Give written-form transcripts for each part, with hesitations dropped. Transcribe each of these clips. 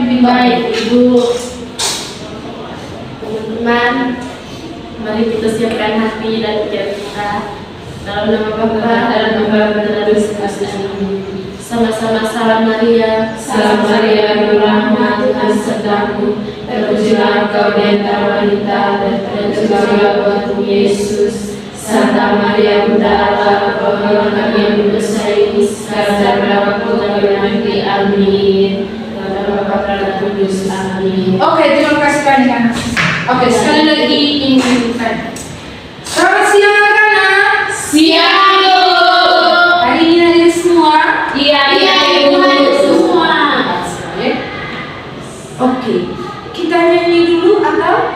bimbing Baik, Ibu. Teman-teman, mari kita siapkan hati dan pikiran kita dalam nama Bapa dan nama dan Roh Kudus. Sama-sama salam Maria. Salam Maria, berrahmat, Tuhan sertamu. Terpujilah engkau di antara wanita dan terpujilah buah Yesus. Santa Maria Bunda Allah, mohonlah kami yang berdosa ini sekarang dan pada waktu kami mati. Amin. Dalam Bapa dan Roh Kudus. Amin. Oke, terima kasih banyak. Oke, sekali lagi ingatkan. Selamat siang anak-anak. Siang, Ibu. Hari ini hadir semua. Iya, Ibu. Hadir semua. Oke, kita nyanyi dulu atau?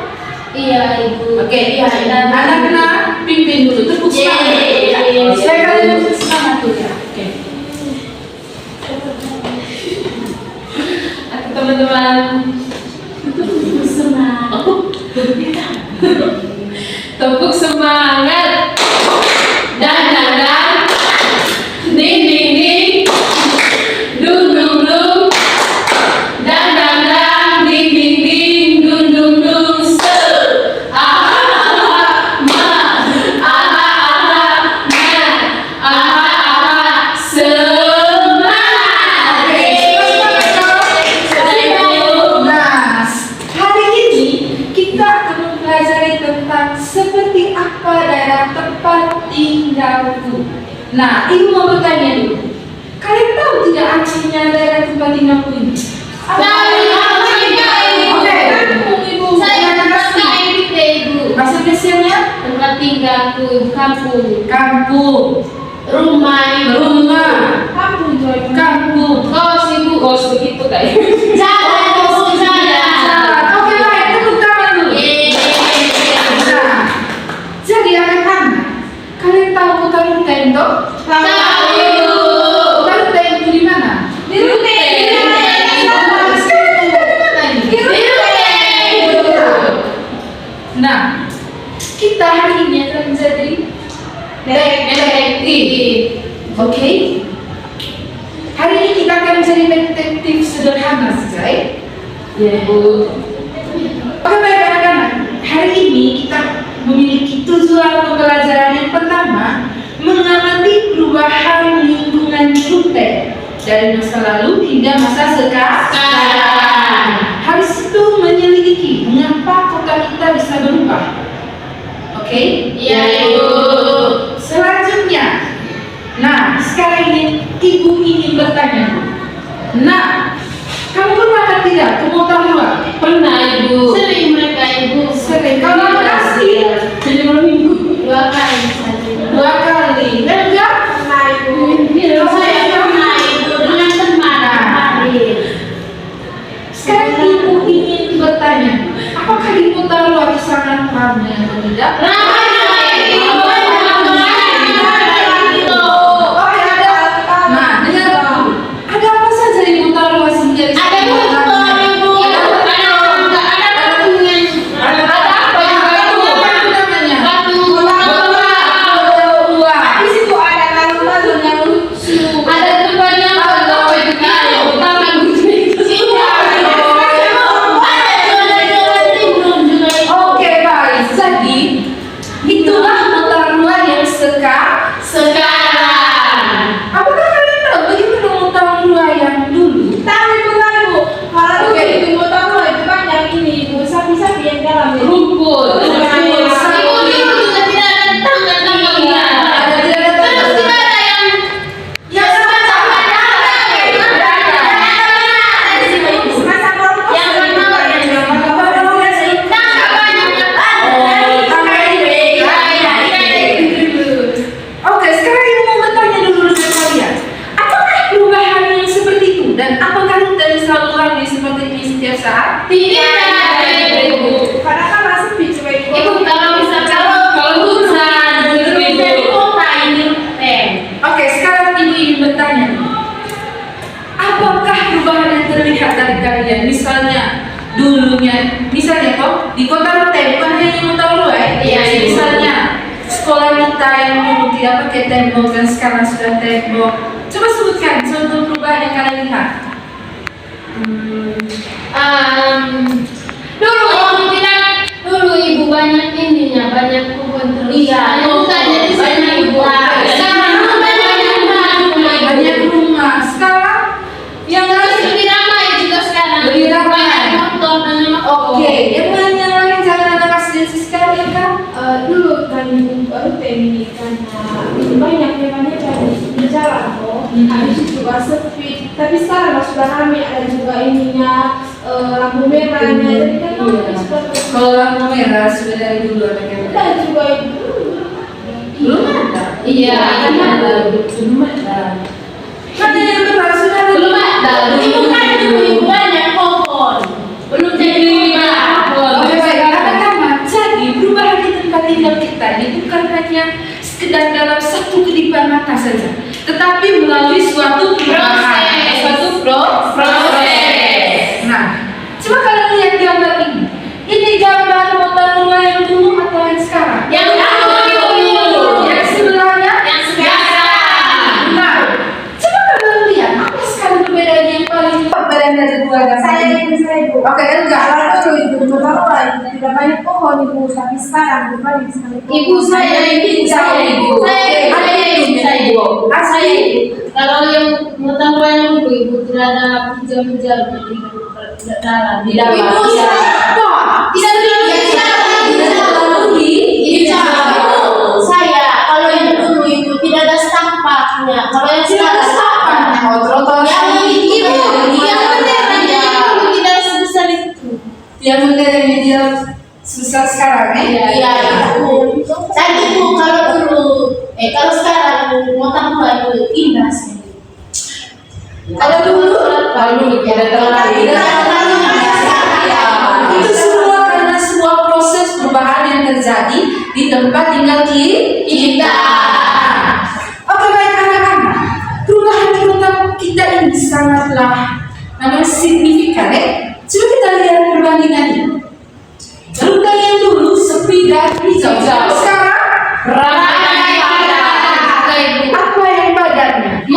Iya, Ibu. Oke, Iya, anak-anak pimpin dulu. Tepuk semangat. Yeay. Saya kalian tepuk semangat dulu ya. Oke. Aku teman-teman. Semangat. Tepuk semangat. Dan ding ding ding, dung dung dung, dan ding ding ding, dung dung dung. Se aha aha ma, aha aha ma, aha aha semangat. Nah, hari ini kita akan mempelajari tentang seperti apa daerah tempat tinggalku. Nah, ibu mau bertanya dulu. Kalian tahu tidak artinya daerah tempat tinggalku ini? Bahasa Indonesianya? Tempat tinggalku, kampung. Kampung, Rumah, Ibu. rumah, Kampung, kampung. Kos, Ibu. Kos begitu kayak. Jalan, Ibu, jalan. Oke, baik, tepuk tangan dulu. Nah, jadi anak-anak, kalian tahu Kota Rute itu? Tahu, Ibu. Kota Rute itu di mana? Di Rute. Nah, kita hari ini akan menjadi detektif. Oke? Hari ini kita akan menjadi detektif sederhana saja. Ya, Bu. Oke, baik anak-anak. Hari ini kita memiliki tujuan pembelajaran yang pertama, mengamati perubahan lingkungan di Rute dari masa lalu hingga masa sekarang. Habis itu menyelidiki mengapa kota kita bisa berubah. Oke? Iya, Ibu. Selanjutnya, nah sekarang ini ibu ingin bertanya. Nah, kamu pernah kan tidak ke Motorua? Pernah, Ibu. Sering mereka, Ibu. Sering. Kalau kasih Jadi malam minggu. 2 kali saja. 2 kali. Enggak? Pernah, Ibu. Saya pernah, Ibu. Dengan teman kemarin. Sekarang ibu ingin bertanya, apakah di Motorua sangat ramai atau tidak? Nah, dengar dulu. Ada apa saja di Motorua sehingga bisa Ada dibilang motor, ramai? Ibu. Ada batunya. Ada apa yang baru? Apa namanya? Batu. Motorua. Di situ ada lalu-lalu yang lucu. Ada tempatnya kalau itu kali utama Oke, baik. Jadi, itulah Motorua yang sekarang. Apakah kalian tahu bagaimana Motorua yang dulu? rumput. Ada tidak ada Oke, sekarang ibu mau bertanya dulu dengan kalian. Apakah perubahan yang seperti itu dan apakah dari selalu ramai seperti ini setiap saat? Ibu. Ibu, kalau misalkan Kalau hujan, dari kota ini teh. Oke, sekarang ibu ingin bertanya. Apakah perubahan yang terlihat dari kalian? Misalnya kok di kota Rute bukan hanya Motorua ya? Iya, Ibu. Misalnya sekolah kita yang dulu tidak pakai tembok dan sekarang sudah tembok. Coba sebutkan contoh perubahan yang kalian lihat. Dulu ibu banyak ininya, banyak kebun terus. Iya, bukan jadi banyak ibu. Sekarang Banyak rumah. Sekarang yang terus lebih ramai juga sekarang. Lebih ramai. Banyak motor dan oke, yang lain jangan anak kasih sekali ya kan? Dulu kan baru ini karena banyak di jalan kok. Habis itu juga sepi. Tapi sekarang sudah ramai, ada juga ininya lampu merahnya. Jadi kan Kalau lampu merah sudah dari dulu ada yang ada juga itu. belum ada. Iya, Belum ada. Kan yang benar sudah ada. belum ada. Itu kan dulu ibu banyak pohon. Belum jadi pohon. Oke, baik. Katakanlah, jadi perubahan di tempat tinggal kita ini bukan hanya sekedar dalam satu kedipan mata saja, tetapi melalui suatu perubahan, suatu proses. Nah, coba kalian lihat gambar ini. Ini gambar motor rumah yang dulu atau yang sekarang? Yang dulu. Yang sebelahnya? Yang sekarang. Nah, coba kalian lihat apa sekali perbedaannya yang paling perbedaan dari dua gambar Saya ini? itu saya ibu. Oke, enggak. Kalau dulu itu pertama tidak banyak pohon ibu, tapi sekarang banyak sekali pohon. Ibu saya ibu. Saya ibu. Kalau yang motor yang ibu tidak ada hijau-hijau di dalam. Di dalam. Ibu siapa? Tidak saya. Kalau yang dulu itu tidak ada sampahnya. Kalau yang sekarang sampahnya. Yang ibu tidak sebesar itu. Yang modern media sebesar sekarang ya? Iya itu. Tadi itu kalau dulu, kalau sekarang motor tua itu indah sih. Kalau dulu tidak terlalu itu semua karena sebuah proses perubahan yang terjadi di tempat tinggal kita. Oke, baik anak-anak, perubahan di tempat kita ini sangatlah namanya signifikan ya. Coba kita lihat perbandingannya. Rute yang dulu sepi dan hijau, sekarang ramai padat. Apa yang padatnya?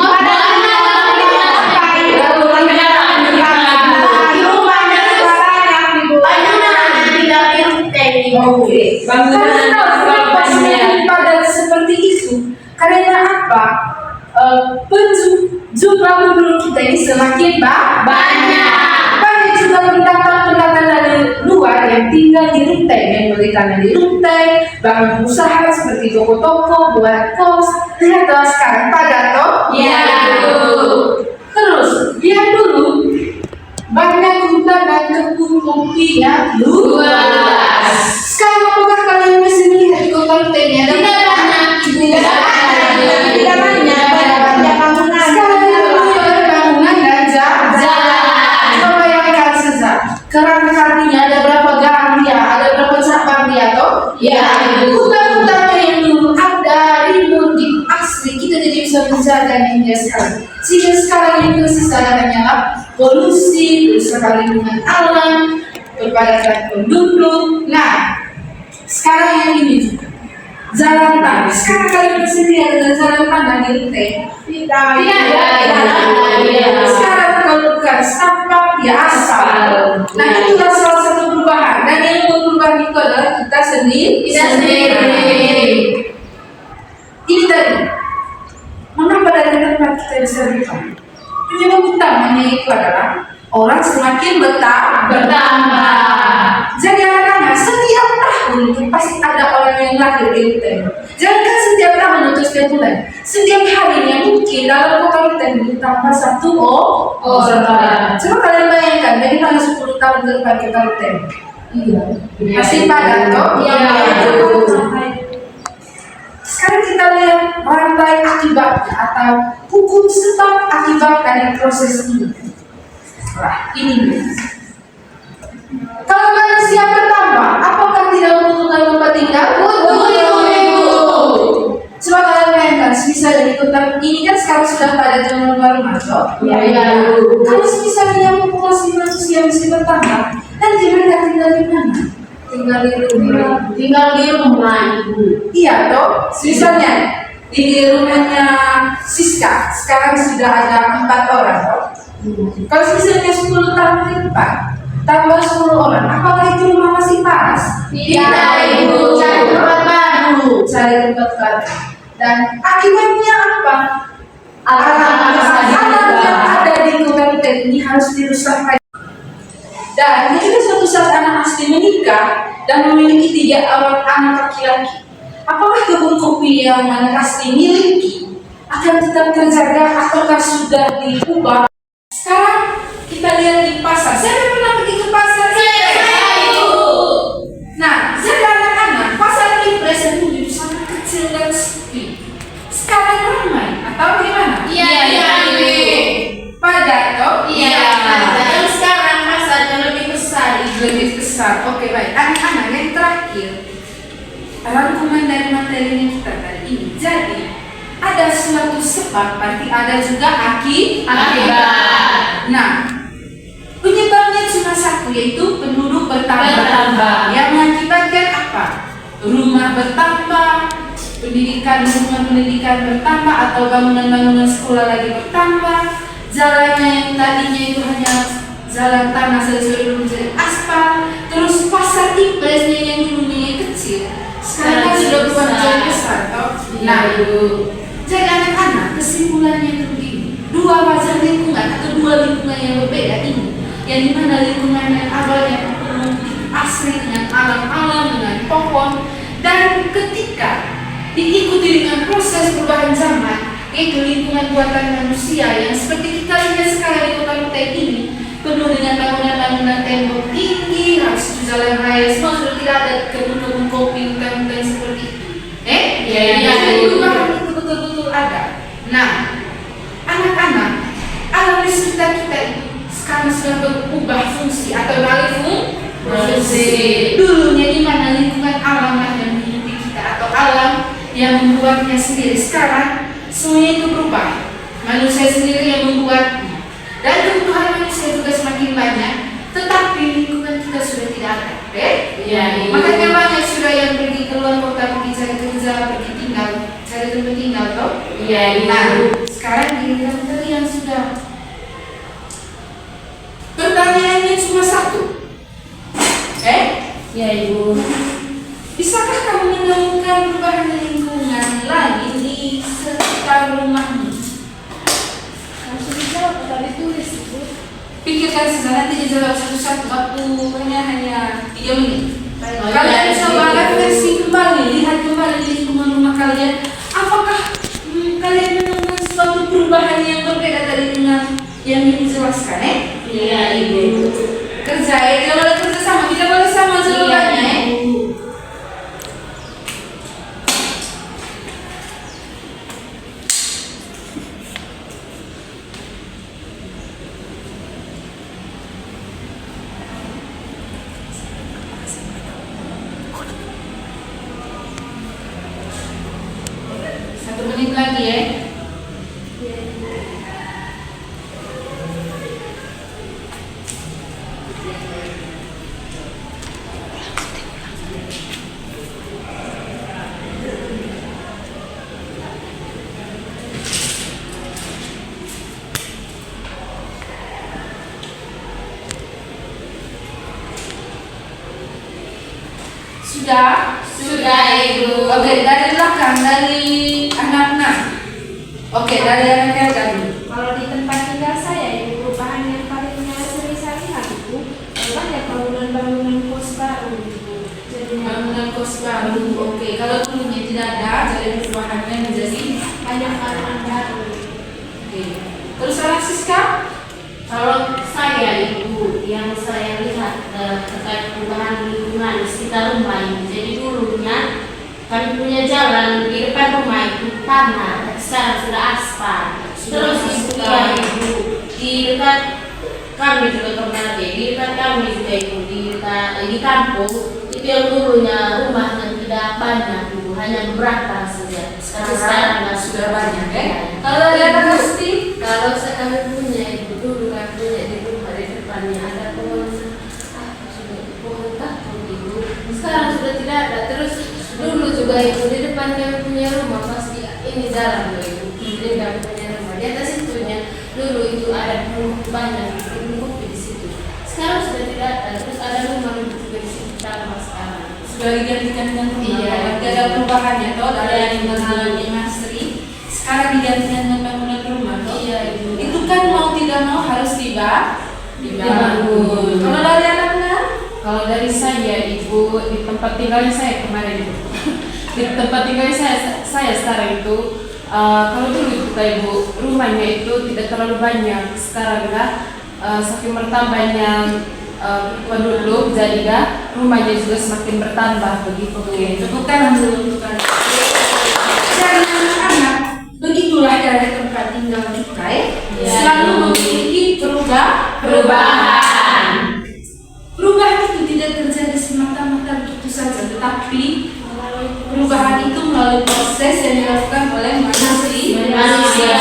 Bangunan padat seperti itu karena apa? Jumlah penduduk kita ini semakin banyak. Banyak juga pendatang dari luar yang tinggal di Runtai, yang beli tanah di Runtai, bangun usaha seperti toko-toko, buat kos. Lihat sekarang padat toh? Iya. Terus lihat dulu banyak hutan dan kebun kopi yang luas. Sekarang apakah kalian bisa melihat di kota Runtai ini ada Tidak banyak. Tidak banyak bangunan. sekarang ada bangunan dan jalan. Coba bayangkan saja. Kerana kalinya ada berapa gang dia, ada berapa cabang dia toh? Iya. Hutan-hutan yang dulu ada rimbun di asli kita jadi bisa menjaga dia sekarang. Sehingga sekarang yang tersisa hanyalah polusi, kerusakan lingkungan alam, kepadatan penduduk. Nah, sekarang yang ini juga jalan tanah. Sekarang kalian sendiri ada jalan tanah di Runtai. Tidak. Sekarang kalau bukan sampah ya aspal. Nah, itulah salah satu perubahan. Dan yang berubah itu adalah kita sendiri. Ini tadi. Mengapa dari tempat kita bisa berubah? Penyebab utamanya itu adalah orang semakin bertambah. Jadi anak-anak setiap tahun itu pasti ada orang yang lahir di Runtai. Jangan setiap tahun untuk setiap bulan. Setiap harinya mungkin dalam kota Runtai ditambah satu orang. Coba kalian bayangkan, dari hanya 10 tahun ke depan kita Runtai. Iya. Masih padat toh? Iya. Sekarang kita lihat rantai akibatnya atau hukum sebab akibat dari proses ini. Nah, ini. Kalau manusia bertambah, apakah tidak membutuhkan tempat tinggal? Coba kalian bayangkan, misalnya di kota ini kan sekarang sudah pada zaman rumah-rumah toh? Iya. Kalau misalnya populasi manusia masih bertambah, nanti mereka tinggal di mana? Tinggal di rumah ibu. Iya toh, misalnya di rumahnya Siska sekarang sudah ada 4 orang toh. Kalau misalnya 10 tahun ke depan tambah 10 orang, apakah itu rumah masih pas? Tidak, Ibu. Cari tempat baru, cari tempat baru. Dan akibatnya apa? Alam yang ada di kabupaten ini harus dirusak. Dan ketika suatu saat anak asli menikah dan memiliki 3 orang anak laki-laki, apakah kebun kopi yang anak asli miliki akan tetap terjaga ataukah sudah diubah? Sekarang kita lihat di pasar. Siapa yang pernah pergi ke pasar? Nah, jadi anak-anak pasar Impres yang dulu sangat kecil dan sepi. Sekarang ramai atau gimana? Iya, Ibu. Padat toh? Iya. Dan sekarang masanya lebih besar. Lebih besar. Oke, baik. Anak-anak yang terakhir, rangkuman dari materi yang kita tadi ini. Jadi ada suatu sebab, berarti ada juga akibat. Nah, penyebabnya cuma satu, yaitu penduduk bertambah. Yang mengakibatkan apa? Rumah bertambah, lingkungan pendidikan bertambah, atau bangunan-bangunan sekolah lagi bertambah, jalannya yang tadinya itu hanya jalan tanah sudah menjadi aspal, terus pasar Impresnya yang dulunya kecil sekarang sudah buat jalan besar toh? Nah, jadi anak-anak kesimpulannya itu begini, 2 wajah lingkungan atau 2 lingkungan yang berbeda ini, yang dimana lingkungan yang awalnya penuh asri dengan alam-alam, dengan pohon, dan ketika diikuti dengan proses perubahan zaman, yaitu lingkungan buatan manusia yang seperti kita lihat sekarang di kota Kutai ini, penuh dengan bangunan-bangunan tembok tinggi, harus jalan raya, semua sudah tidak ada kebun-kebun kopi, hutan-hutan seperti itu. Jadi perubahan itu betul-betul ada. Nah, anak-anak, alam di sekitar kita itu sekarang sudah berubah fungsi atau beralih fungsi. Dulunya di mana lingkungan alam yang menghidupi kita atau alam yang membuatnya sendiri, sekarang semuanya itu berubah. Manusia sendiri yang membuatnya. Dan kebutuhan manusia juga semakin banyak, tetapi lingkungan kita sudah tidak ada. Makanya banyak sudah yang pergi keluar kota, pergi cari kerja, pergi tinggal, cari tempat tinggal toh? Nah, sekarang giliran kalian sudah. Pertanyaannya cuma satu. Ya, Ibu. Bisakah kamu menemukan perubahan lingkungan lain di sekitar rumahmu? Langsung dijawab, tadi tulis, Ibu. Pikirkan saja, nanti dijawab satu-satu, waktunya hanya 3 menit. Oh, Kalian iya, coba iya. refleksi kembali, lihat kembali lingkungan rumah kalian. Apakah kalian menemukan suatu perubahan yang berbeda dari dengan yang dijelaskan? Iya, Ibu. Kerja tidak boleh kerja sama, tidak boleh sama jawabannya. Satu menit lagi ya. Sudah? Sudah, Ibu. Oke, dari belakang, dari anak-anak. Oke, dari anak-anak dulu. Kalau di tempat tinggal saya, Ibu, perubahan yang paling sering saya lihat itu banyak bangunan-bangunan kos baru, Ibu. Jadi Bangunan kos baru. Oke, kalau dulunya tidak ada, jadi perubahannya menjadi banyak bangunan baru. oke. Terus anak Siska? Kalau saya, Ibu, yang saya lihat terkait perubahan lingkungan di sekitar rumah ini, jadi dulunya kami punya jalan di depan rumah itu tanah, sekarang sudah aspal. Terus Ibu, ya Ibu, di dekat kami juga pernah di dekat kami juga Ibu, di kampung itu yang dulunya rumah yang tidak banyak Ibu, hanya beberapa saja. Sekarang sudah banyak ya. Kalau Kalau ada pasti kalau kami punya Ibu, dulu kami punya di rumah di depannya ada pohon takut Ibu. Sekarang sudah tidak ada. Terus dulu juga Ibu di depan kami punya rumah pasti ini jalan loh Ibu. Jadi kami punya rumah di atas itunya Dulu itu ada penghuni banyak, penghuni di situ. Sekarang sudah tidak ada. Terus ada rumah juga di situ sama sekarang. Sudah digantikan dengan rumah. Iya. Tidak ada perubahannya toh dari yang mengalami Masri. Sekarang digantikan dengan bangunan rumah toh. Iya, Ibu. Itu kan mau tidak mau harus dibangun. Dibangun. Kalau dari anaknya? Kalau dari saya, Ibu, di tempat tinggalnya saya kemarin itu, di tempat tinggalnya saya sekarang itu, kalau dulu itu kayak Ibu, rumahnya itu tidak terlalu banyak. Sekarang saking bertambahnya penduduk, jadi rumahnya juga semakin bertambah begitu. Tepuk tangan dulu untuk kalian. Jadi anak-anak, begitulah dari tempat tinggal kita ya. Selalu memiliki perubahan. Perubahan itu tidak terjadi semata-mata begitu saja, tetapi perubahan itu melalui proses yang dilakukan oleh manusia.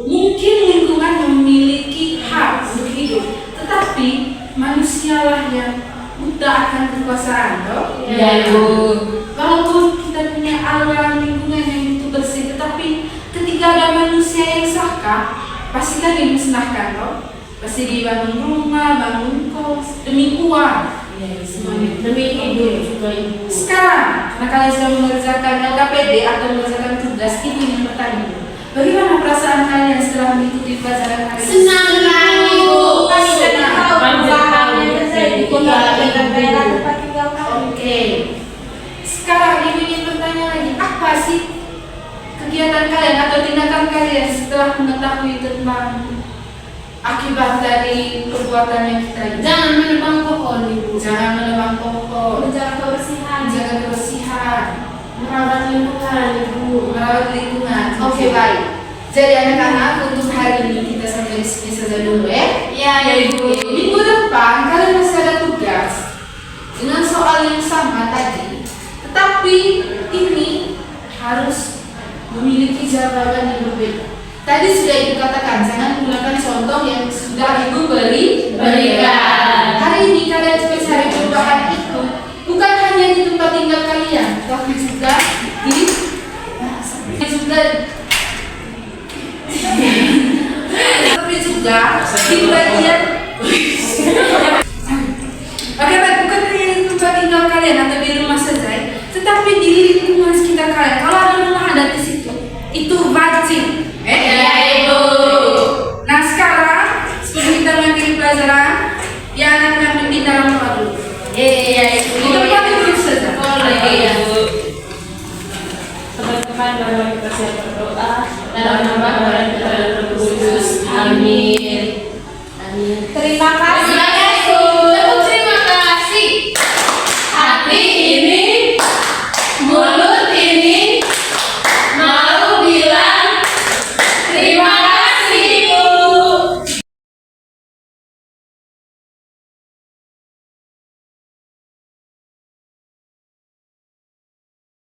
Mungkin lingkungan memiliki hak untuk hidup, tetapi manusialah yang buta akan kekuasaan, toh? Ya, Ibu. Walaupun kita punya alam lingkungan yang itu bersih, tetapi ketika ada manusia yang serakah, pasti kan dimusnahkan, toh? Pasti dibangun rumah, bangun kos demi uang. Ya, semuanya demi hidup juga Ibu. Sekarang, karena kalian sudah mengerjakan LKPD atau mengerjakan tugas, ini yang bertanya. Bagaimana perasaan kalian setelah mengikuti pelajaran hari ini? Senang Ibu. Kami sudah tahu perubahan yang terjadi di kota dan daerah tempat tinggal kami. Oke. Sekarang ibu ingin bertanya lagi, apa sih kegiatan kalian atau tindakan kalian setelah mengetahui tentang akibat dari perbuatan yang kita ini? Jangan menebang pohon Ibu. Jangan menebang pohon, Menjaga kebersihan. menjaga kebersihan, Merawat lingkungan Ibu. merawat lingkungan. Oke, baik. Jadi anak-anak, untuk hari ini kita sampai di sini saja dulu ya. Ya Ibu. Minggu depan kalian masih ada tugas dengan soal yang sama tadi, tetapi ini harus memiliki jawaban yang berbeda. Tadi sudah ibu katakan jangan menggunakan contoh yang sudah ibu berikan. Hari ini kalian coba cari perubahan itu bukan hanya di tempat tinggal kalian, tapi juga di bagian Oke, baik, bukan hanya di tempat tinggal kalian atau di rumah saja, tetapi di lingkungan sekitar kalian. Kalau ada rumah adat di situ, itu wajib. Ya Ibu. Nah sekarang sebelum kita mengakhiri pelajaran, ya anak-anak meminta doa dulu. Iya Ibu. Di tempat dulu saja. Iya. Teman-teman, mari kita siap berdoa dalam nama